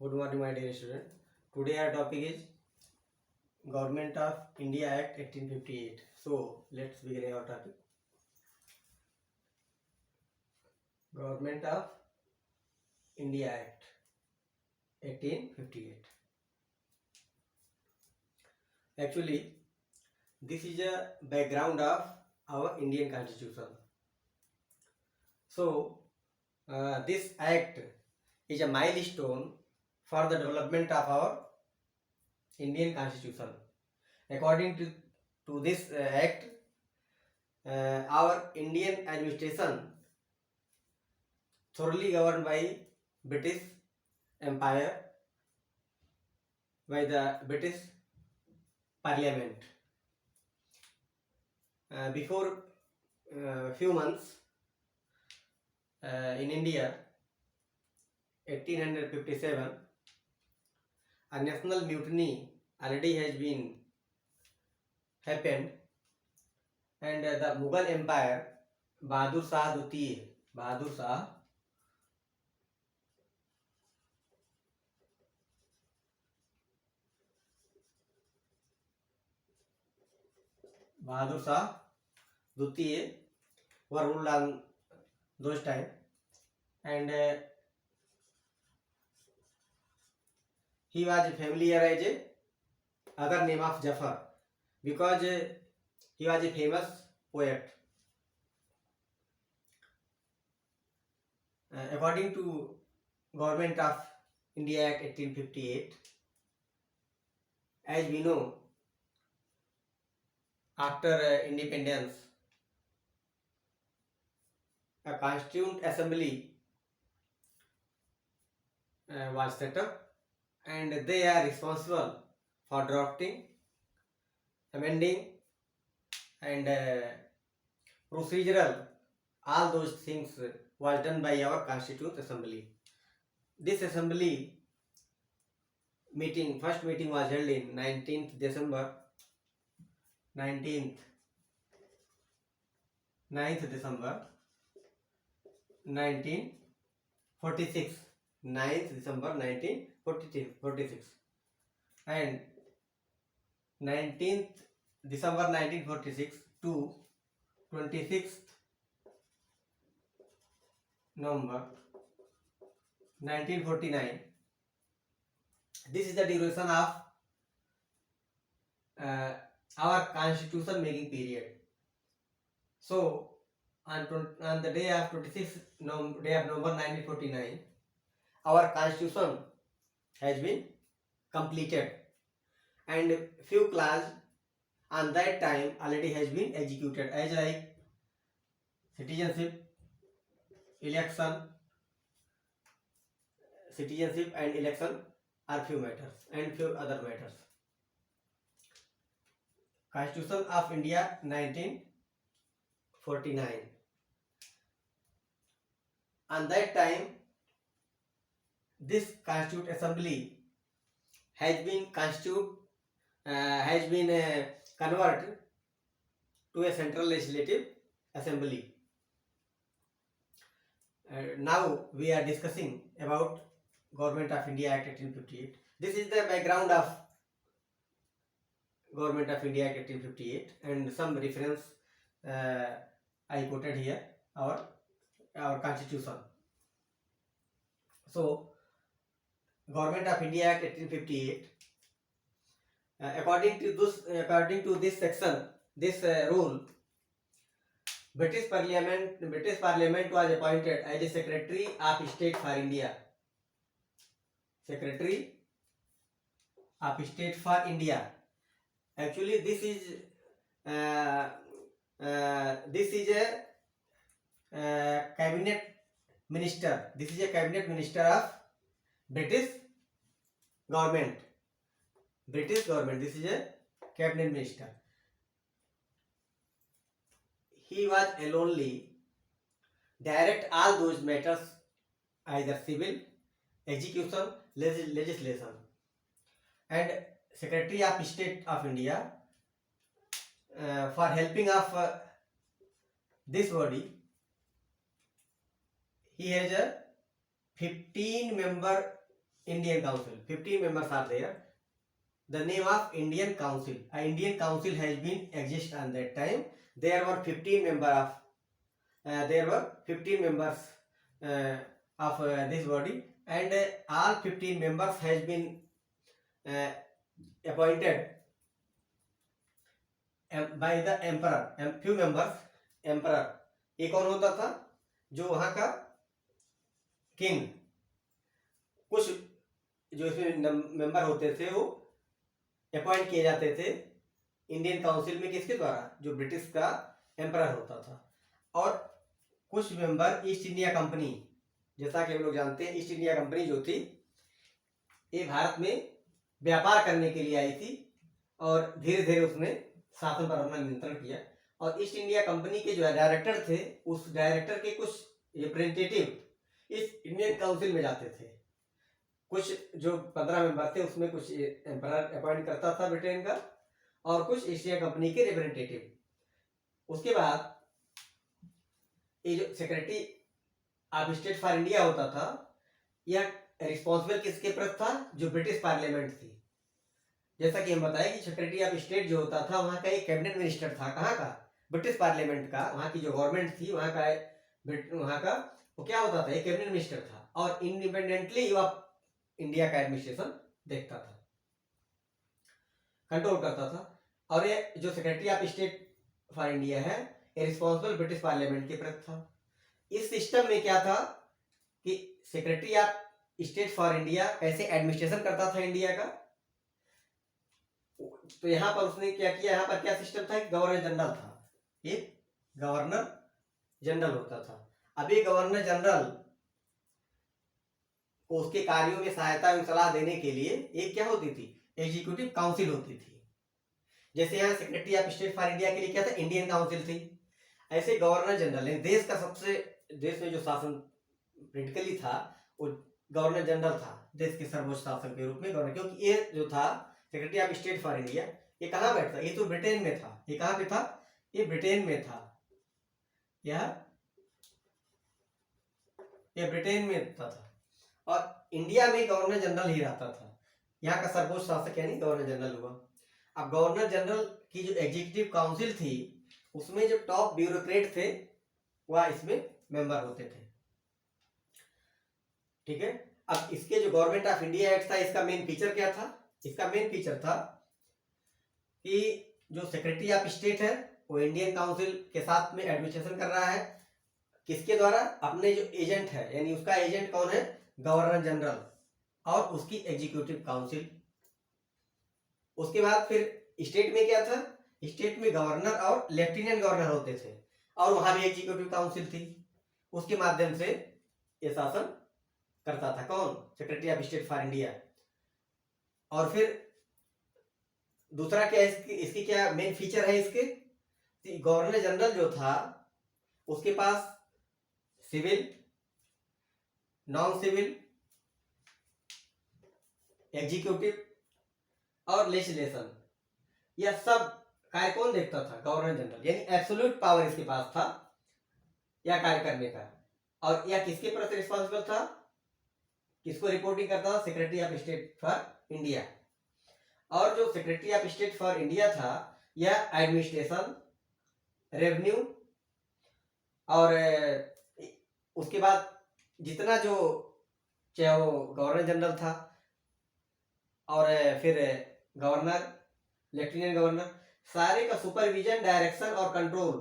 Good morning, my dear student. Today our topic is Government of India Act 1858. So let's begin our topic. Government of India Act 1858. Actually, this is a background of our Indian Constitution. So this act is a milestone for the development of our Indian Constitution. According to this act, our Indian administration thoroughly governed by British Empire, by the British Parliament. Before few months in India, 1857, a national mutiny already has been happened, and the Mughal Empire, Bahadur Shah Dutiya, Bahadur Shah Dutiya were ruled on those time, and he was familiar as a other name of Jafar because he was a famous poet. According to Government of India Act 1858, as we know, after independence, a Constituent Assembly was set up, and they are responsible for drafting, amending, and procedural, all those things was done by our Constituent Assembly. This assembly meeting, first meeting was held in 19th December 19th 9th December 1946, 9th December 1946, and 19th December 1946 to 26th November 1949. This is the duration of our constitution making period. So on the day of 26th day of November 1949, our constitution has been completed, and few clause on that time already has been executed, as like citizenship, election, and election are few matters, and few other matters. Constitution of India 1949. On that time, this Constituent Assembly has been converted to a central legislative assembly. Now we are discussing about Government of India Act 1858. This is the background of Government of India Act 1858, and some reference I quoted here, our constitution. So Government of India Act 1858, according to this section, this rule, British Parliament was appointed as a Secretary of State for India. Secretary of State for India. Actually, this is a cabinet minister. This is a cabinet minister of British government. This is a cabinet minister. He was alone direct all those matters, either civil, execution, legislation, and Secretary of State of India, for helping of this body, he has a 15-member Indian Council. 15 members are there. The name of Indian Council. A Indian Council has been exist on that time. There were 15 members of this body, and all 15 members has been uh, appointed by the emperor. Few members emperor. ये कौन होता था? जो वहां का king. कुछ जो इसमें मेंबर होते थे वो अपॉइंट किए जाते थे इंडियन काउंसिल में. किसके द्वारा? जो ब्रिटिश का एम्परर होता था. और कुछ मेंबर ईस्ट इंडिया कंपनी. जैसा कि हम लोग जानते हैं ईस्ट इंडिया कंपनी जो थी ये भारत में व्यापार करने के लिए आई थी और धीरे धीरे उसने शासन पर अपना नियंत्रण किया. और ईस्ट इंडिया कंपनी के जो डायरेक्टर थे उस डायरेक्टर के कुछ रिप्रेजेंटेटिव इस इंडियन काउंसिल में जाते थे. कुछ जो 15 मेंबर थे उसमें कुछ एम्परर अपॉइंट करता था ब्रिटेन का और कुछ ईस्ट इंडिया कंपनी के रिप्रेजेंटेटिव. उसके बाद ये जो secretary of state for India होता था यह रिस्पॉन्सिबल किसके प्रति था? जो ब्रिटिश पार्लियामेंट थी. जैसा कि हम बताएं कि सेक्रेटरी ऑफ स्टेट जो होता था वहां का एक कैबिनेट मिनिस्टर था. कहाँ का? ब्रिटिश पार्लियामेंट का. वहां की जो गवर्नमेंट थी वहां का वो क्या होता था? एक कैबिनेट मिनिस्टर था और इंडिपेंडेंटली वह इंडिया का एडमिनिस्ट्रेशन देखता था, कंट्रोल करता था. और ये जो secretary of state for India है ये रिस्पॉन्सिबल ब्रिटिश पार्लियामेंट के प्रति था. इस सिस्टम में क्या था कि secretary of state for India कैसे एडमिनिस्ट्रेशन करता था इंडिया का. तो यहाँ पर उसने क्या किया? यहाँ पर क्या सिस्टम था? गवर्नर जनरल था. एक गवर्नर जनरल होता था. अब ये गवर्नर जनरल को उसके कार्यों में सहायता एवं सलाह देने के लिए एक क्या होती थी? एग्जीक्यूटिव काउंसिल होती थी. जैसे यहाँ secretary of state for India के लिए क्या था? इंडियन काउंसिल थी. ऐसे गवर्नर जनरल देश का सबसे देश में जो शासन प्रैक्टिकली था वो गवर्नर जनरल था. देश के सर्वोच्च शासक के रूप में गवर्नर. क्योंकि ये जो था secretary of state for India ये कहाँ बैठता? ये तो ब्रिटेन में था. ये कहाँ पे था? ये ब्रिटेन में था. ये ब्रिटेन में था और इंडिया में गवर्नर जनरल ही रहता था. यहाँ का सर्वोच्च शासक यानी गवर्नर जनरल हुआ. अब गवर्नर जनरल की जो एग्जीक्यूटिव काउंसिल थी उसमें जो टॉप ब्यूरोक्रेट थे वह इसमें मेंबर होते थे. ठीक है. अब इसके जो गवर्नमेंट ऑफ इंडिया एक्ट था इसका मेन फीचर क्या था? इसका मेन फीचर था कि जो सेक्रेटरी ऑफ स्टेट है वो इंडियन काउंसिल के साथ में एडमिनिस्ट्रेशन कर रहा है. किसके द्वारा? अपने जो एजेंट है यानी उसका एजेंट कौन है? गवर्नर जनरल और उसकी एग्जीक्यूटिव काउंसिल. उसके बाद फिर स्टेट में क्या था? स्टेट में गवर्नर और लेफ्टिनेंट गवर्नर होते थे और वहां भी एग्जीक्यूटिव काउंसिल थी. उसके माध्यम से ये शासन करता था. कौन? Secretary of state for India. और फिर दूसरा क्या इसकी क्या मेन फीचर है इसके? गवर्नर जनरल जो था उसके पास सिविल, नॉन सिविल, एग्जीक्यूटिव और लेजिस्लेशन यह सब कार्य कौन देखता था? Governor general. यानी एब्सोल्यूट पावर इसके पास था यह कार्य करने का. और यह किसके प्रति रिस्पॉन्सिबल था? किसको रिपोर्टिंग करता था? Secretary of state for India. और जो secretary of state for India था यह एडमिनिस्ट्रेशन, रेवेन्यू और उसके बाद जितना जो चाहे वो गवर्नर जनरल था और फिर गवर्नर, लेफ्टिनेंट गवर्नर, सारे का सुपरविजन, डायरेक्शन और control,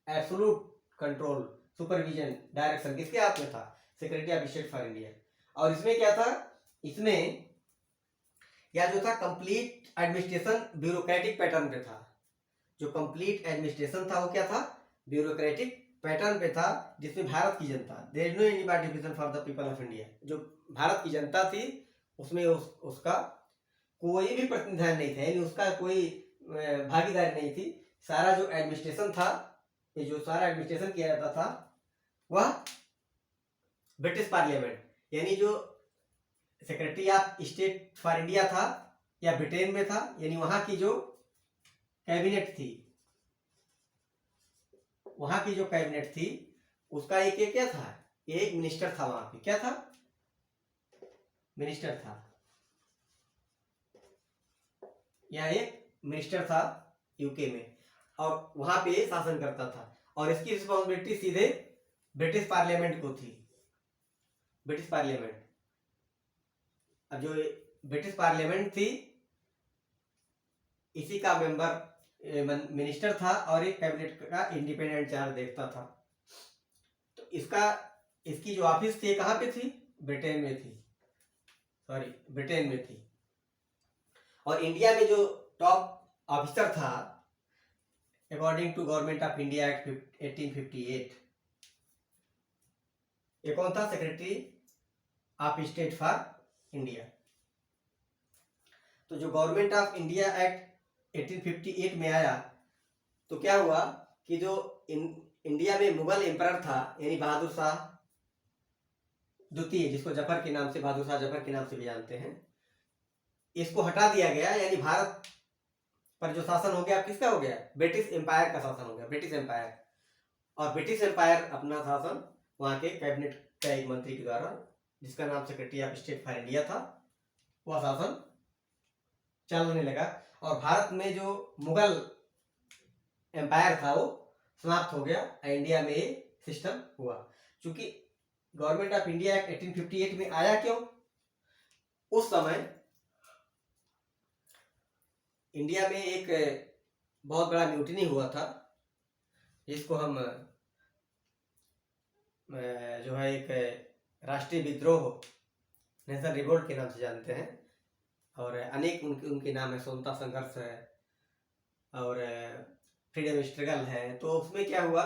absolute control, supervision, direction किसके हाथ में था? Secretary of state for India. और इसमें क्या था? इसमें या जो था कंप्लीट एडमिनिस्ट्रेशन ब्यूरोक्रेटिक पैटर्न पे था. जो कंप्लीट एडमिनिस्ट्रेशन था वो क्या था? ब्यूरोक्रेटिक पैटर्न पे था जिसमें भारत की जनता, there is no any participation for the people of India, जो भारत की जनता थी उसमें उसका कोई भी प्रतिनिधान नहीं था. यानी उसका कोई भागीदारी नहीं थी. सारा जो एडमिनिस्ट्रेशन था, ये जो सारा एडमिनिस्ट्रेशन किया जाता था वह ब्रिटिश पार्लियामेंट यानी जो secretary of state for India था या ब्रिटेन में था, यानी वहां की जो कैबिनेट थी, वहां की जो कैबिनेट थी उसका एक क्या था? एक मिनिस्टर था वहां पे. क्या था? मिनिस्टर था, यहाँ एक मिनिस्टर था यूके में, और वहां पे शासन करता था, और इसकी रिस्पॉन्सिबिलिटी सीधे ब्रिटिश पार्लियामेंट को थी। ब्रिटिश पार्लियामेंट, अब जो ब्रिटिश पार्लियामेंट थी, इसी का मेंबर मिनिस्टर था, और एक कैबिनेट का इंडिपेंडेंट चार्ज देखता था। तो इसकी जो ऑफिस थी कहाँ पे थी? ब्रिटेन में थी, सॉरी ब्रिटेन में थी। और इंडिया में जो टॉप ऑफिसर था according to government of India act 1858, ये कौन था? Secretary of state for India. तो जो गवर्नमेंट ऑफ इंडिया एक्ट 1858 में आया, तो क्या हुआ कि जो इंडिया में मुगल एम्परर था, यानी बहादुर शाह द्वितीय, जिसको जफर के नाम से, बहादुर शाह जफर के नाम से भी जानते हैं, इसको हटा दिया गया, यानी भारत पर जो शासन हो गया, किसका हो गया? ब्रिटिश एम्पायर का शासन हो गया, ब्रिटिश एम्पायर। और ब्रिटिश एम्पायर अपना शासन वहां के कैबिनेट का एक मंत्री के द्वारा, जिसका नाम secretary of state for India था, वह शासन चलने लगा। और भारत में जो मुगल एम्पायर था वो समाप्त हो गया, इंडिया में ये सिस्टम हुआ। क्योंकि गवर्नमेंट ऑफ इंडिया एक्ट 1858 में आया क्यों? उस समय इंडिया में एक बहुत बड़ा म्यूटिनी हुआ था, जिसको हम जो है एक राष्ट्रीय विद्रोह, नेशनल रिवोल्ट के नाम से जानते हैं। और अनेक उनके नाम है, स्वतंत्रता संघर्ष है और फ्रीडम स्ट्रगल है। तो उसमें क्या हुआ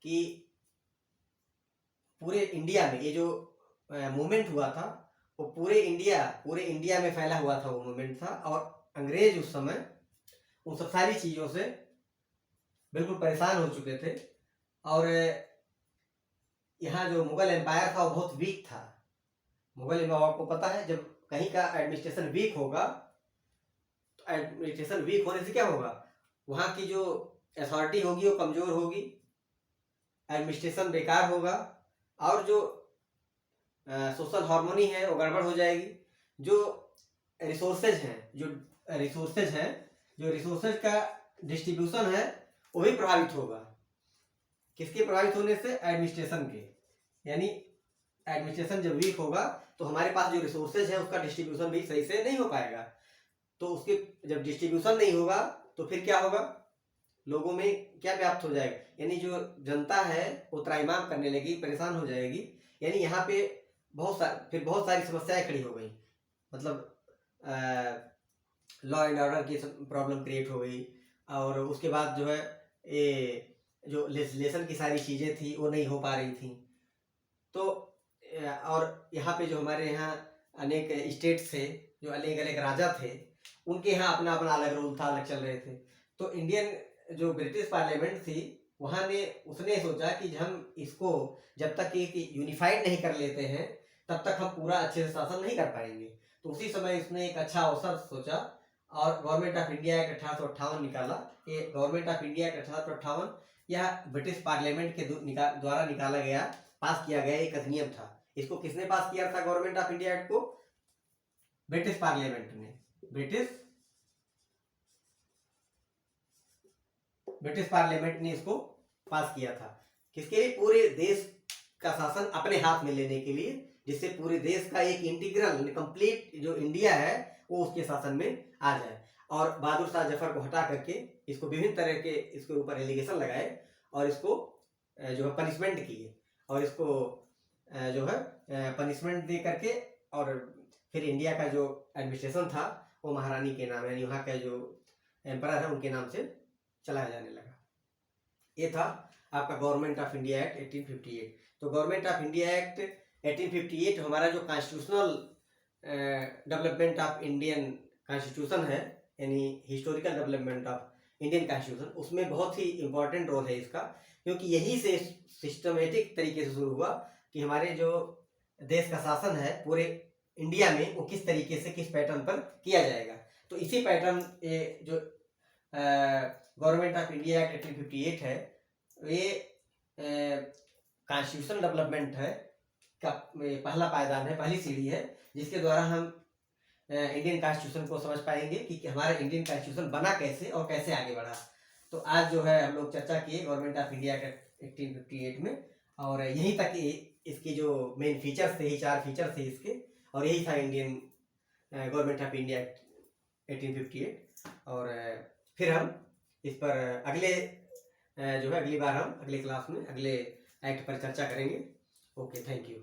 कि पूरे इंडिया में ये जो मूवमेंट हुआ था, वो पूरे इंडिया में फैला हुआ था, वो मूवमेंट था। और अंग्रेज उस समय उन सब सारी चीज़ों से बिल्कुल परेशान हो चुके थे। और यहाँ जो मुगल एम्पायर था वो बहुत वीक था। मुगल एम्पायर, आपको पता है, जब कहीं का एडमिनिस्ट्रेशन वीक होगा, तो एडमिनिस्ट्रेशन वीक होने से क्या होगा? वहाँ की जो अथॉरिटी होगी वो कमजोर होगी, एडमिनिस्ट्रेशन बेकार होगा, और जो सोशल हार्मोनी है वो गड़बड़ हो जाएगी। जो रिसोर्सेज हैं, जो रिसोर्सेज का डिस्ट्रीब्यूशन है वो भी प्रभावित होगा। किसके प्रभावित होने से? एडमिनिस्ट्रेशन के। यानी एडमिनिस्ट्रेशन जब वीक होगा तो हमारे पास जो रिसोर्सेज है उसका डिस्ट्रीब्यूशन भी सही से नहीं हो पाएगा। तो उसके जब डिस्ट्रीब्यूशन नहीं होगा तो फिर क्या होगा? लोगों में क्या व्याप्त हो जाएगा? यानी जो जनता है वो त्राहिमाम करने लगी, परेशान हो जाएगी। यानी यहाँ पे फिर बहुत सारी समस्याएं खड़ी हो गई। मतलब लॉ एंड ऑर्डर की प्रॉब्लम क्रिएट हो गई। और उसके बाद जो है ये जो लेजिस्लेशन की सारी चीज़ें थी वो नहीं हो पा रही थी। तो और यहाँ पे जो हमारे यहाँ अनेक स्टेट्स थे, जो अलग अलग राजा थे, उनके यहाँ अपना अपना अलग रूल था, अलग चल रहे थे। तो इंडियन जो ब्रिटिश पार्लियामेंट थी, वहाँ ने उसने सोचा कि हम इसको जब तक एक यूनिफाइड नहीं कर लेते हैं तब तक हम पूरा अच्छे से शासन नहीं कर पाएंगे। तो उसी समय उसने एक अच्छा अवसर सोचा और गवर्नमेंट ऑफ इंडिया एक्ट 1858 निकाला। ये गवर्नमेंट ऑफ इंडिया एक्ट 1858 यह ब्रिटिश पार्लियामेंट के द्वारा निकाला गया, पास किया गया एक अधिनियम था। इसको किसने पास किया था गवर्नमेंट ऑफ इंडिया एक्ट को? ब्रिटिश पार्लियामेंट ने। ब्रिटिश पार्लियामेंट ने इसको पास किया था। किसके लिए? पूरे देश का शासन अपने हाथ में लेने के लिए, जिससे पूरे देश का एक इंटीग्रल कंप्लीट जो इंडिया है वो उसके शासन में आ जाए। और बहादुर शाह जफर को हटा करके इसको विभिन्न तरह के इसके ऊपर एलिगेशन लगाए और इसको जो है पनिशमेंट किए, और इसको जो है पनिशमेंट दे करके, और फिर इंडिया का जो एडमिनिस्ट्रेशन था वो महारानी के नाम, यानी वहाँ का जो एम्परर है उनके नाम से चलाया जाने लगा। ये था आपका गवर्नमेंट ऑफ इंडिया एक्ट 1858। तो गवर्नमेंट ऑफ इंडिया एक्ट 1858 हमारा जो constitutional development of Indian constitution है, यानी historical development of Indian constitution, उसमें बहुत ही इंपॉर्टेंट रोल है इसका। क्योंकि यही से सिस्टमेटिक तरीके से शुरू हुआ कि हमारे जो देश का शासन है पूरे इंडिया में वो किस तरीके से, किस पैटर्न पर किया जाएगा। तो इसी पैटर्न जो गवर्नमेंट ऑफ इंडिया एक्ट 1858 है, ये कॉन्स्टिट्यूशन डेवलपमेंट है का पहला पायदान है, पहली सीढ़ी है, जिसके द्वारा हम इंडियन कॉन्स्टिट्यूशन को समझ पाएंगे कि हमारा इंडियन कॉन्स्टिट्यूशन बना कैसे और कैसे आगे बढ़ा। तो आज जो है हम लोग चर्चा किए गवर्नमेंट ऑफ इंडिया के 1858 में, और यहीं तक इसके जो मेन फीचर्स थे, 4 फीचर थे इसके, और यही था इंडियन गवर्नमेंट ऑफ इंडिया 1858। और फिर हम इस पर अगले जो है अगली बार हम अगले क्लास में अगले एक्ट पर चर्चा करेंगे। Okay, thank you.